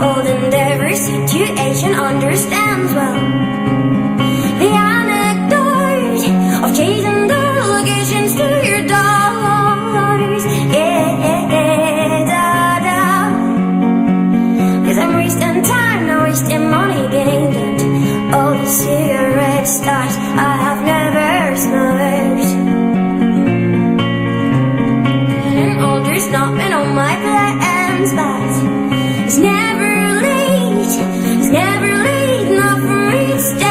old and every situation understands well the anecdote of chasing delegations to your daughters. Yeah, da-da. 'Cause I'm wasting time, not wasting money gained, and all the cigarette stars I have never smoked. And older's not been on my plans, but it's never late, not for me to stay.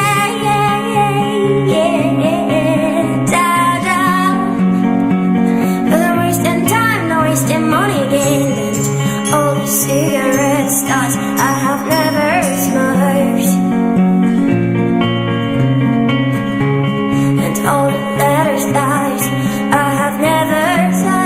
Da-da. 'Cause I'm wasting time, not wasting money gained, and all the cigarette stars I have never smoked. And all the letters that I have never sent.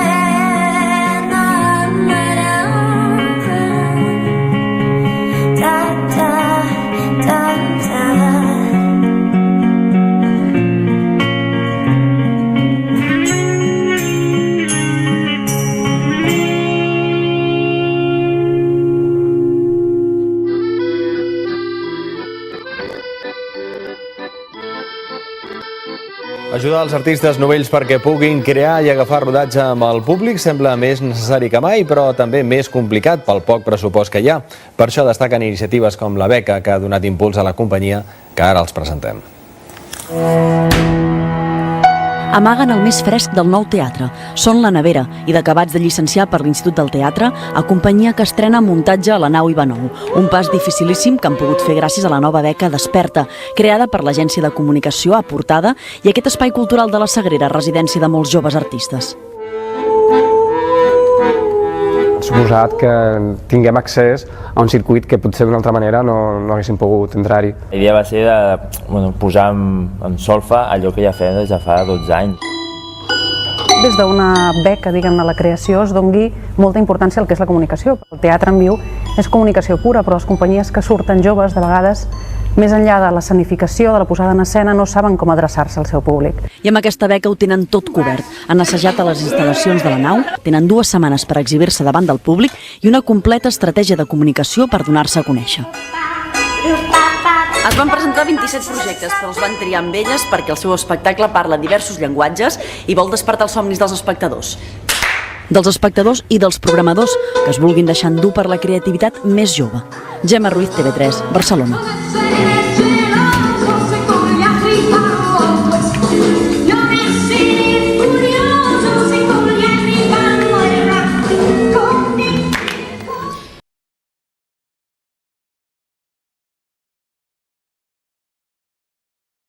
Ajudar els artistes novells perquè puguin crear i agafar rodatge amb el públic sembla més necessari que mai, però també més complicat pel poc pressupost que hi ha. Per això destaquen iniciatives com la beca, que ha donat impuls a la companyia, que ara els presentem. Amaguen el més fresc del nou teatre. Són La Nevera i d'acabats de llicenciar per l'Institut del Teatre, a companyia que estrena muntatge a la nau Ivanov. Un pas dificilíssim que han pogut fer gràcies a la nova beca Desperta, creada per l'agència de comunicació Aportada i aquest espai cultural de la Sagrera, residència de molts joves artistes. Suposat que tinguem accés a un circuit que potser d'una altra manera no haguéssim pogut entrar-hi. La idea va ser de posar en solfa allò que ja fem des de fa 12 anys. Des d'una beca, diguem-ne, a la creació es doni molta importància al que és la comunicació. El teatre en viu és comunicació pura, però les companyies que surten joves, de vegades, més enllà de l'escenificació, de la posada en escena, no saben com adreçar-se al seu públic. I amb aquesta beca ho tenen tot cobert. Han assajat a les instal·lacions de la nau, tenen 2 setmanes per exhibir-se davant del públic i una completa estratègia de comunicació per donar-se a conèixer. Es van presentar 27 projectes, però els van triar amb elles perquè el seu espectacle parla diversos llenguatges i vol despertar els somnis dels espectadors. Dels espectadors i dels programadors que es vulguin deixar endur per la creativitat més jove. Gemma Ruiz, TV3, Barcelona.